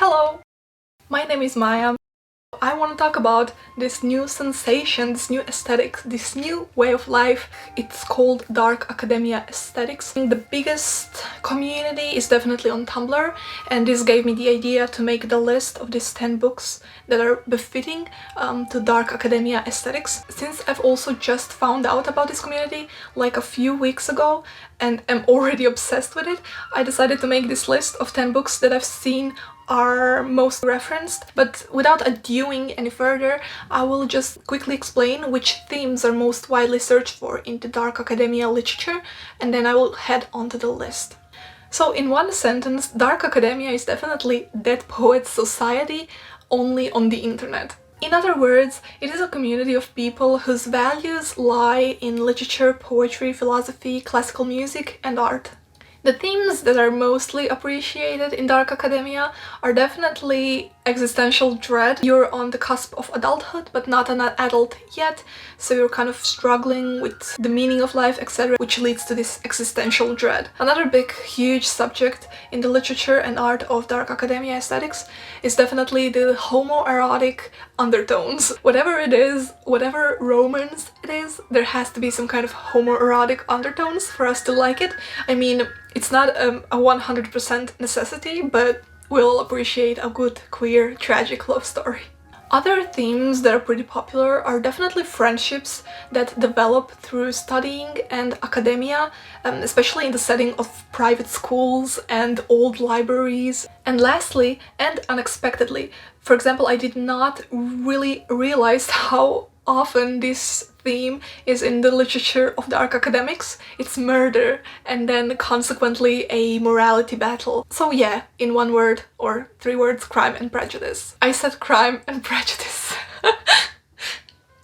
Hello! My name is Maya. I want to talk about this new sensation, this new aesthetic, this new way of life. It's called dark academia aesthetics. The biggest community is definitely on Tumblr, and this gave me the idea to make the list of these 10 books that are befitting to dark academia aesthetics. Since I've also just found out about this community like a few weeks ago and am already obsessed with it, I decided to make this list of 10 books that I've seen are most referenced, but without aduing any further, I will just quickly explain which themes are most widely searched for in the dark academia literature, and then I will head on to the list. So in one sentence, dark academia is definitely Dead Poets Society, only on the internet. In other words, it is a community of people whose values lie in literature, poetry, philosophy, classical music, and art. The themes that are mostly appreciated in dark academia are definitely existential dread. You're on the cusp of adulthood, but not an adult yet, so you're kind of struggling with the meaning of life, etc., which leads to this existential dread. Another big, huge subject in the literature and art of dark academia aesthetics is definitely the homoerotic undertones. Whatever it is, whatever romance it is, there has to be some kind of homoerotic undertones for us to like it. I mean, it's not a 100% necessity, but we'll appreciate a good, queer, tragic love story. Other themes that are pretty popular are definitely friendships that develop through studying and academia, especially in the setting of private schools and old libraries. And lastly, and unexpectedly, for example, I did not really realize how often this theme is in the literature of dark academics. It's murder, and then consequently a morality battle. So yeah, in one word or 3 words, Crime and Prejudice. I said Crime and Prejudice.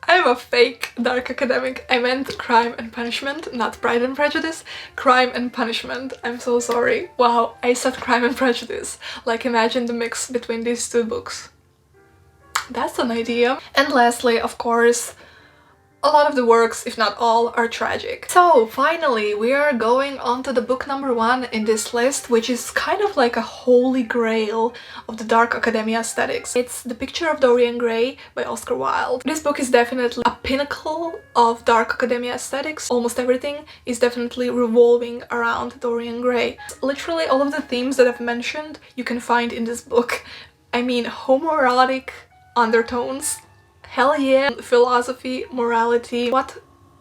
I'm a fake dark academic. I meant Crime and Punishment, not Pride and Prejudice. Crime and Punishment. I'm so sorry. Wow, I said Crime and Prejudice. Like, imagine the mix between these 2 books. That's an idea. And lastly, of course, a lot of the works, if not all, are tragic. So finally, we are going on to the book number 1 in this list, which is kind of like a holy grail of the dark academia aesthetics. It's The Picture of Dorian Gray by Oscar Wilde. This book is definitely a pinnacle of dark academia aesthetics. Almost everything is definitely revolving around Dorian Gray. Literally all of the themes that I've mentioned you can find in this book. I mean, homoerotic undertones, hell yeah, philosophy, morality, what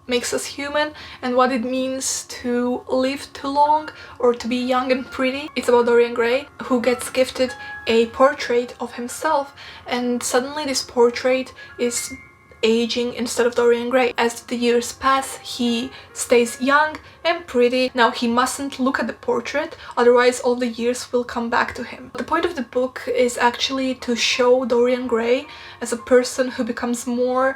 makes us human and what it means to live too long or to be young and pretty. It's about Dorian Gray, who gets gifted a portrait of himself, and suddenly this portrait is aging instead of Dorian Gray. As the years pass, he stays young and pretty. Now he mustn't look at the portrait, otherwise all the years will come back to him. The point of the book is actually to show Dorian Gray as a person who becomes more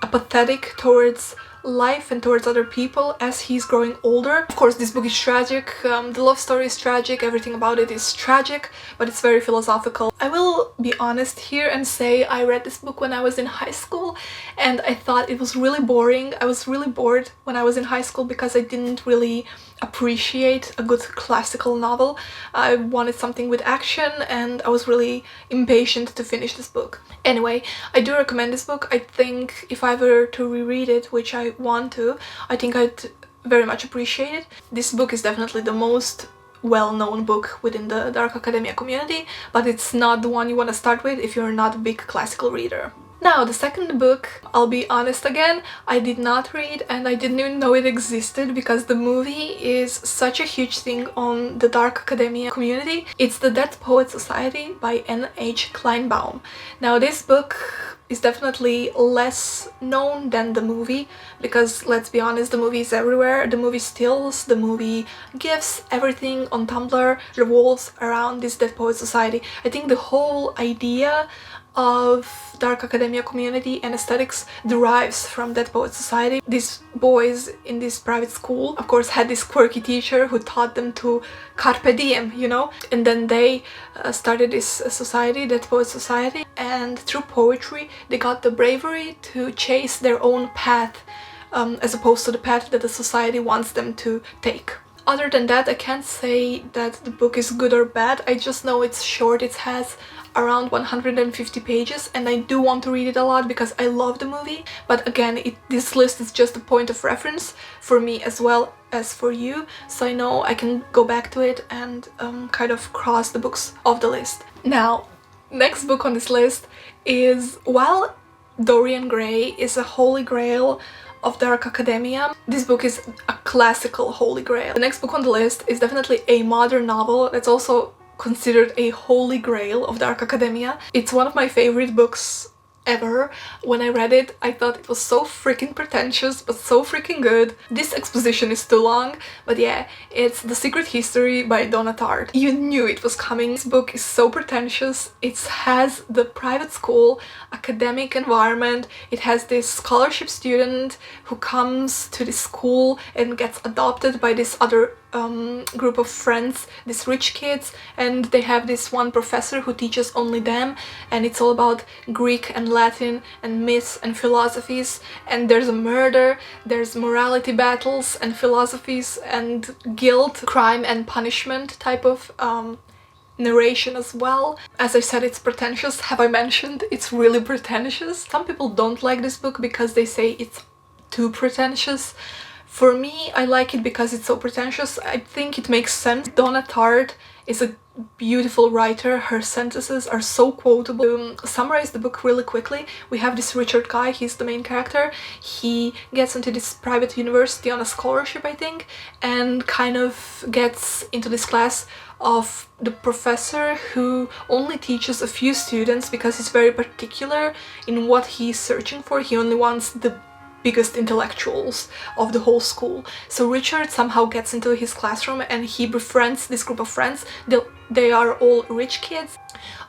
apathetic towards life and towards other people as he's growing older. Of course, this book is tragic, the love story is tragic, everything about it is tragic, but it's very philosophical. I will be honest here and say I read this book when I was in high school, and I thought it was really boring. I was really bored when I was in high school because I didn't really appreciate a good classical novel. I wanted something with action, and I was really impatient to finish this book. Anyway, I do recommend this book. I think if I were to reread it, which I want to, I think I'd very much appreciate it. This book is definitely the most well-known book within the dark academia community, but it's not the one you want to start with if you're not a big classical reader. Now, the second book, I'll be honest again, I did not read and I didn't even know it existed because the movie is such a huge thing on the dark academia community. It's The Dead Poets Society by N.H. Kleinbaum. Now, this book is definitely less known than the movie because, let's be honest, the movie is everywhere. The movie stills, the movie gifs, everything on Tumblr revolves around this Dead Poets Society. I think the whole idea of dark academia community and aesthetics derives from Dead Poets Society. These boys in this private school, of course, had this quirky teacher who taught them to carpe diem, you know, and then they started this society, Dead Poets Society, and through poetry they got the bravery to chase their own path as opposed to the path that the society wants them to take. Other than that, I can't say that the book is good or bad. I just know it's short. It has around 150 pages and I do want to read it a lot because I love the movie. But again, this list is just a point of reference for me as well as for you, so I know I can go back to it and kind of cross the books off the list. Now, next book on this list is, while Dorian Gray is a holy grail of dark academia, this book is a classical holy grail. The next book on the list is definitely a modern novel that's also considered a holy grail of dark academia. It's one of my favorite books ever. When I read it, I thought it was so freaking pretentious but so freaking good. This exposition is too long, but yeah, it's The Secret History by Donna Tartt. You knew it was coming. This book is so pretentious. It has the private school academic environment. It has this scholarship student who comes to this school and gets adopted by this other group of friends, these rich kids, and they have this one professor who teaches only them, and it's all about Greek and Latin and myths and philosophies, and there's a murder, there's morality battles and philosophies and guilt, crime and punishment type of narration as well. As I said, it's pretentious. Have I mentioned it's really pretentious? Some people don't like this book because they say it's too pretentious. For me, I like it because it's so pretentious. I think it makes sense. Donna Tartt is a beautiful writer. Her sentences are so quotable. To summarize the book really quickly, we have this Richard guy, he's the main character. He gets into this private university on a scholarship, I think, and kind of gets into this class of the professor who only teaches a few students because he's very particular in what he's searching for. He only wants the biggest intellectuals of the whole school. So Richard somehow gets into his classroom and he befriends this group of friends. They are all rich kids.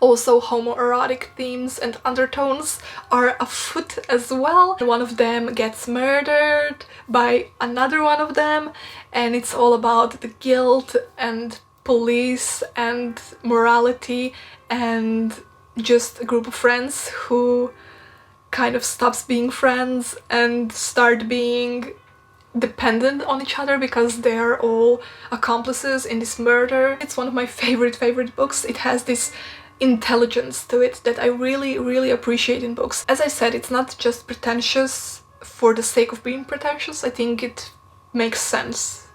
Also, homoerotic themes and undertones are afoot as well. One of them gets murdered by another one of them, and it's all about the guilt and police and morality and just a group of friends who kind of stops being friends and start being dependent on each other because they're all accomplices in this murder. It's one of my favorite books. It has this intelligence to it that I really appreciate in books. As I said, it's not just pretentious for the sake of being pretentious. I think it makes sense,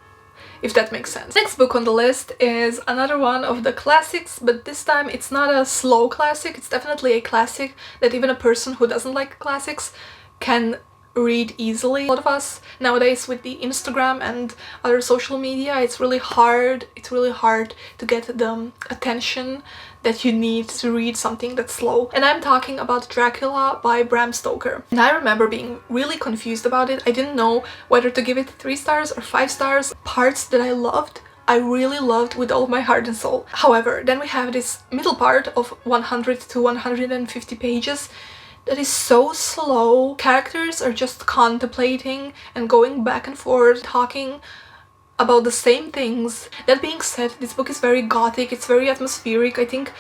if that makes sense. Next book on the list is another one of the classics, but this time it's not a slow classic. It's definitely a classic that even a person who doesn't like classics can read easily. A lot of us nowadays with the Instagram and other social media, it's really hard to get the attention that you need to read something that's slow. And I'm talking about Dracula by Bram Stoker. And I remember being really confused about it. I didn't know whether to give it 3 stars or 5 stars. Parts that I loved, I really loved with all my heart and soul. However, then we have this middle part of 100 to 150 pages that is so slow. Characters are just contemplating and going back and forth, talking about the same things. That being said, this book is very gothic, it's very atmospheric. I think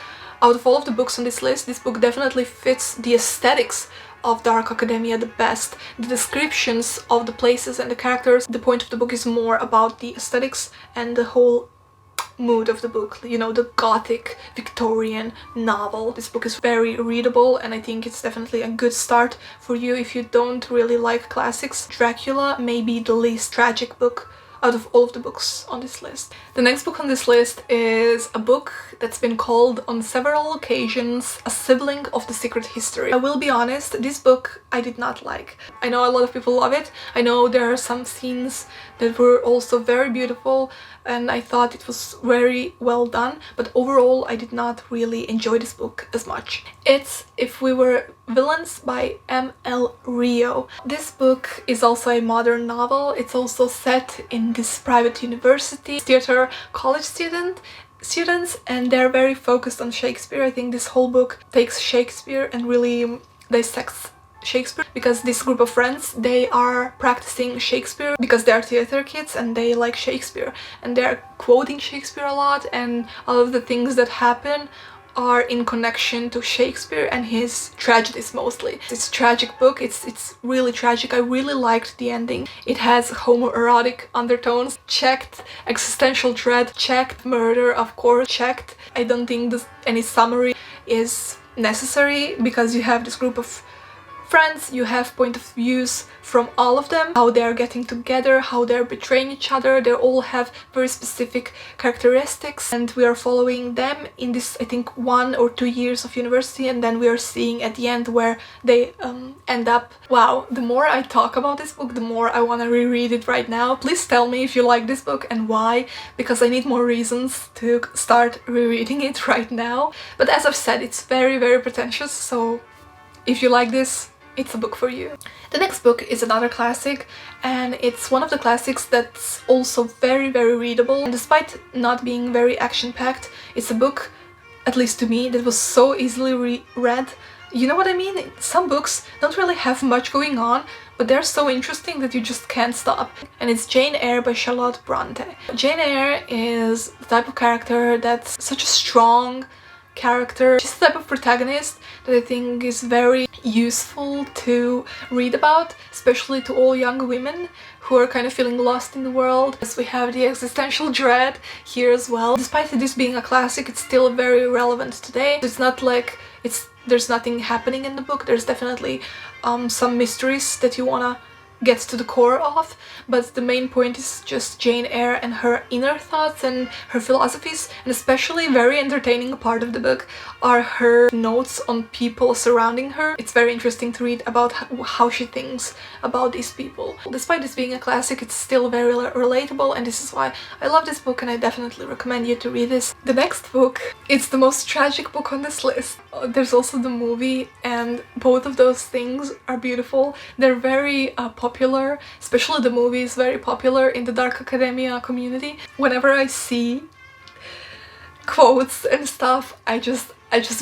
out of all of the books on this list, this book definitely fits the aesthetics of dark academia the best. The descriptions of the places and the characters, the point of the book is more about the aesthetics and the whole mood of the book, you know, the gothic Victorian novel. This book is very readable and I think it's definitely a good start for you if you don't really like classics. Dracula may be the least tragic book out of all of the books on this list. The next book on this list is a book that's been called on several occasions a sibling of The Secret History. I will be honest, this book I did not like. I know a lot of people love it. I know there are some scenes that were also very beautiful and I thought it was very well done, but overall I did not really enjoy this book as much. It's If We Were Villains by M.L. Rio. This book is also a modern novel. It's also set in this private university, theater college students, and they're very focused on Shakespeare. I think this whole book takes Shakespeare and really dissects Shakespeare because this group of friends, they are practicing Shakespeare because they are theater kids and they like Shakespeare and they're quoting Shakespeare a lot, and all of the things that happen are in connection to Shakespeare and his tragedies mostly. It's a tragic book, it's really tragic. I really liked the ending. It has homoerotic undertones, checked. Existential dread, checked. Murder, of course, checked. I don't think any summary is necessary because you have this group of friends, you have point of views from all of them, how they're getting together, how they're betraying each other. They all have very specific characteristics, and we are following them in this, I think, 1 or 2 years of university, and then we are seeing at the end where they end up. Wow, the more I talk about this book, the more I want to reread it right now. Please tell me if you like this book and why, because I need more reasons to start rereading it right now. But as I've said, it's very, very pretentious, so if you like this, it's a book for you. The next book is another classic, and it's one of the classics that's also very, very readable. And despite not being very action-packed, it's a book, at least to me, that was so easily read. You know what I mean? Some books don't really have much going on, but they're so interesting that you just can't stop. And it's Jane Eyre by Charlotte Bronte. Jane Eyre is the type of character that's such a strong character. She's the type of protagonist that I think is very useful to read about, especially to all young women who are kind of feeling lost in the world. As we have the existential dread here as well. Despite this being a classic, it's still very relevant today. It's not like there's nothing happening in the book. There's definitely some mysteries that you wanna get to the core of, but the main point is just Jane Eyre and her inner thoughts and her philosophies, and especially very entertaining part of the book are her notes on people surrounding her. It's very interesting to read about how she thinks about these people. Despite this being a classic, it's still very relatable, and this is why I love this book, and I definitely recommend you to read this. The next book, it's the most tragic book on this list. There's also the movie, and both of those things are beautiful. They're very popular, especially the movie is very popular in the Dark Academia community. Whenever I see quotes and stuff, I just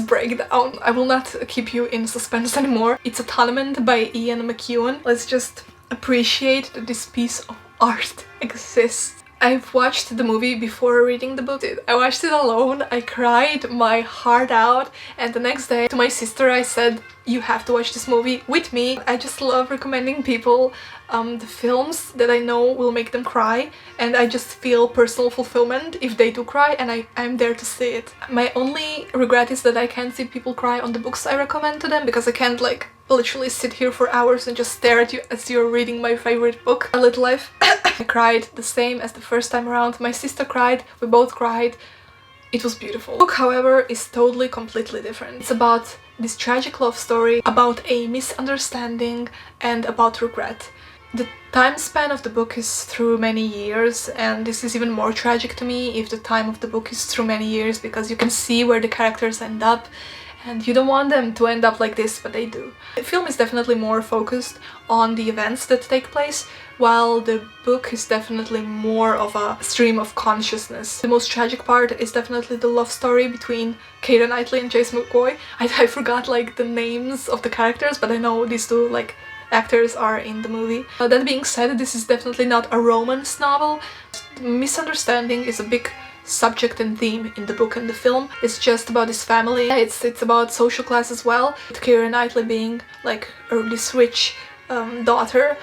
break down. I will not keep you in suspense anymore. It's Atonement by Ian McEwan. Let's just appreciate that this piece of art exists. I've watched the movie before reading the book. I watched it alone, I cried my heart out, and the next day to my sister I said, you have to watch this movie with me. I just love recommending people the films that I know will make them cry, and I just feel personal fulfillment if they do cry, and I'm there to see it. My only regret is that I can't see people cry on the books I recommend to them, because I can't like literally sit here for hours and just stare at you as you're reading my favorite book, A Little Life. I cried the same as the first time around. My sister cried, we both cried. It was beautiful. The book, however, is totally, completely different. It's about this tragic love story, about a misunderstanding, and about regret. The time span of the book is through many years, and this is even more tragic to me if the time of the book is through many years, because you can see where the characters end up, and you don't want them to end up like this, but they do. The film is definitely more focused on the events that take place, while the book is definitely more of a stream of consciousness. The most tragic part is definitely the love story between Keira Knightley and James McAvoy. I forgot like the names of the characters, but I know these two like actors are in the movie. That being said, this is definitely not a romance novel. Misunderstanding is a big subject and theme in the book and the film. It's just about this family. It's about social class as well. With Keira Knightley being like this rich daughter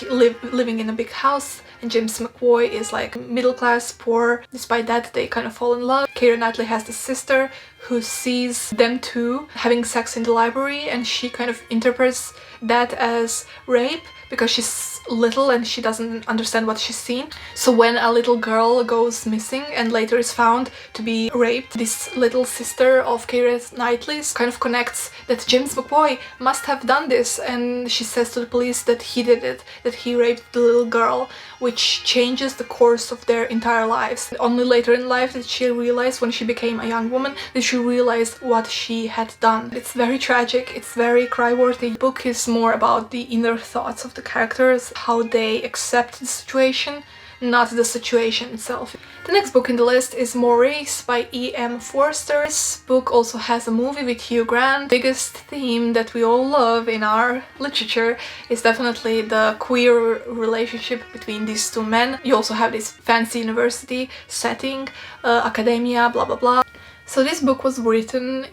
living in a big house, and James McAvoy is like middle class, poor. Despite that, they kind of fall in love. Keira Knightley has this sister who sees them two having sex in the library, and she kind of interprets that as rape because she's little and she doesn't understand what she's seen. So when a little girl goes missing and later is found to be raped, this little sister of Keira Knightley's kind of connects that James McAvoy must have done this, and she says to the police that he did it, that he raped the little girl, which changes the course of their entire lives. And only later in life did she realize, when she became a young woman, that she realized what she had done. It's very tragic, it's very cry-worthy. The book is more about the inner thoughts of the characters, how they accept the situation, not the situation itself. The next book in the list is Maurice by E.M. Forster. This book also has a movie with Hugh Grant. The biggest theme that we all love in our literature is definitely the queer relationship between these two men. You also have this fancy university setting, academia, blah blah blah. So this book was written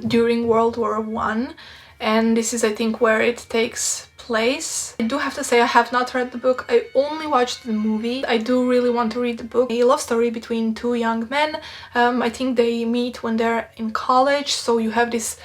during World War One, and this is, I think, where it takes place. I do have to say I have not read the book, I only watched the movie. I do really want to read the book. A love story between two young men. I think they meet when they're in college, so you have this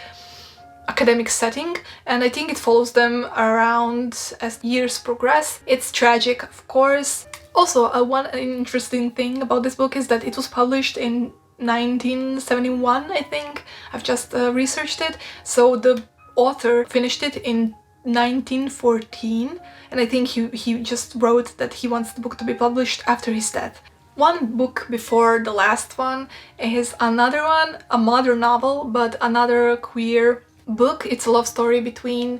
academic setting, and I think it follows them around as years progress. It's tragic, of course. Also, one interesting thing about this book is that it was published in 1971, I think. I've just researched it. So the author finished it in 1914, and I think he just wrote that he wants the book to be published after his death. One book before the last one is another one, a modern novel, but another queer book. It's a love story between,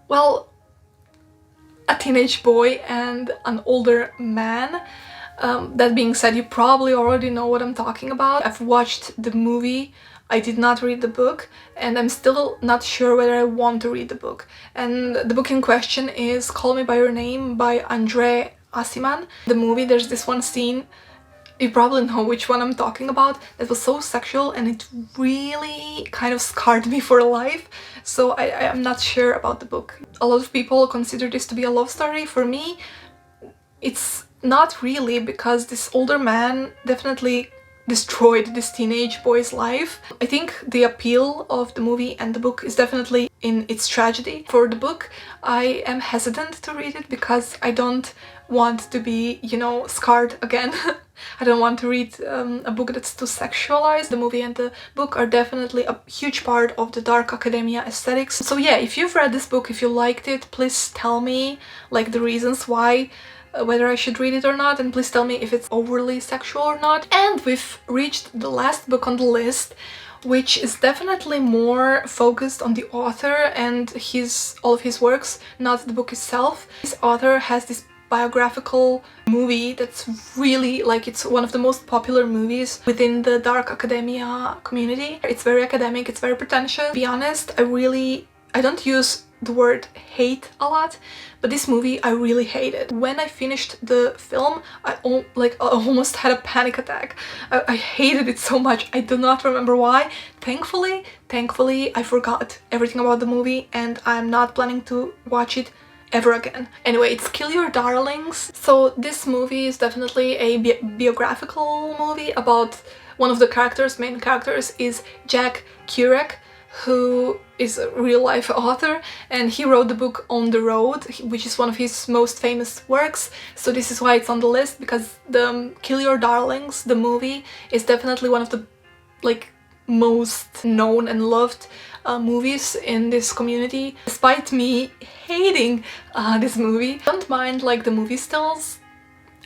well, a teenage boy and an older man. That being said, you probably already know what I'm talking about. I've watched the movie, I did not read the book, and I'm still not sure whether I want to read the book. And the book in question is Call Me By Your Name by Andre Aciman. The movie, there's this one scene, you probably know which one I'm talking about, that was so sexual and it really kind of scarred me for life. So I am not sure about the book. A lot of people consider this to be a love story. For me, it's not really, because this older man definitely destroyed this teenage boy's life. I think the appeal of the movie and the book is definitely in its tragedy. For the book, I am hesitant to read it because I don't want to be, you know, scarred again. I don't want to read a book that's too sexualized. The movie and the book are definitely a huge part of the dark academia aesthetics. So yeah, if you've read this book, if you liked it, please tell me like the reasons why, whether I should read it or not, and please tell me if it's overly sexual or not. And we've reached the last book on the list, which is definitely more focused on the author and all of his works, not the book itself. This author has this biographical movie that's really, like, it's one of the most popular movies within the dark academia community. It's very academic, it's very pretentious. To be honest, I don't use the word hate a lot, but this movie I really hated. When I finished the film, I almost had a panic attack. I hated it so much. I do not remember why. Thankfully, I forgot everything about the movie, and I'm not planning to watch it ever again. Anyway, it's Kill Your Darlings. So this movie is definitely a biographical movie about one of the main characters is Jack Kerouac, who is a real-life author, and he wrote the book On the Road, which is one of his most famous works. So this is why it's on the list, because the Kill Your Darlings, the movie, is definitely one of the most known and loved movies in this community. Despite me hating this movie, I don't mind the movie stills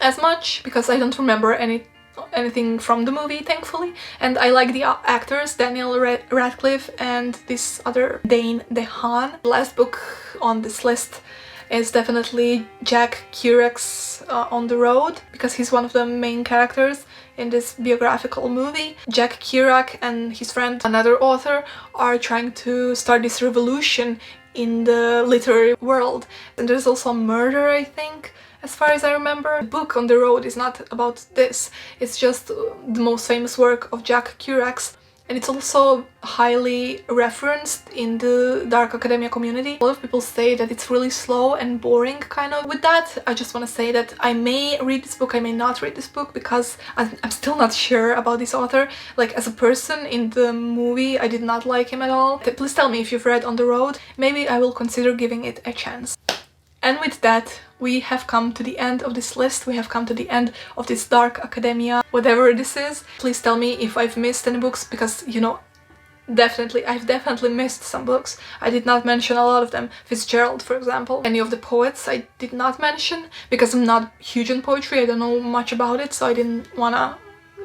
as much, because I don't remember anything from the movie, thankfully, and I like the actors, Daniel Radcliffe and this other Dane DeHaan. The last book on this list is definitely Jack Kerouac's On the Road, because he's one of the main characters in this biographical movie. Jack Kerouac and his friend, another author, are trying to start this revolution in the literary world, and there's also a murder, I think, as far as I remember. The book On the Road is not about this, it's just the most famous work of Jack Kerouac's, and it's also highly referenced in the dark academia community. A lot of people say that it's really slow and boring, kind of. With that, I just want to say that I may read this book, I may not read this book, because I'm still not sure about this author. Like, as a person in the movie, I did not like him at all. Please tell me if you've read On the Road. Maybe I will consider giving it a chance. And with that, we have come to the end of this list. We have come to the end of this dark academia, whatever this is. Please tell me if I've missed any books, because, you know, I've definitely missed some books. I did not mention a lot of them. Fitzgerald, for example. Any of the poets I did not mention, because I'm not huge in poetry, I don't know much about it, so I didn't wanna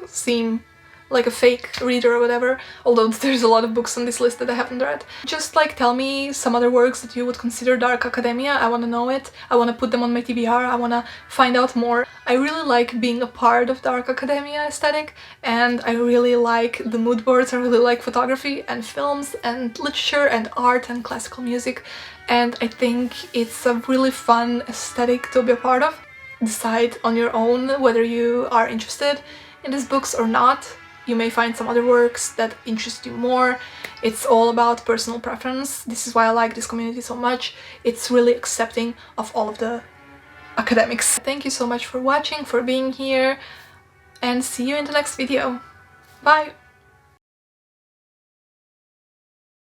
seem like a fake reader or whatever, although there's a lot of books on this list that I haven't read. Just tell me some other works that you would consider dark academia. I want to know it. I want to put them on my TBR. I want to find out more. I really like being a part of dark academia aesthetic, and I really like the mood boards. I really like photography and films and literature and art and classical music, and I think it's a really fun aesthetic to be a part of. Decide on your own whether you are interested in these books or not. you may find some other works that interest you more. It's all about personal preference. This is why I like this community so much. It's really accepting of all of the academics. Thank you so much for watching, for being here, and see you in the next video. Bye!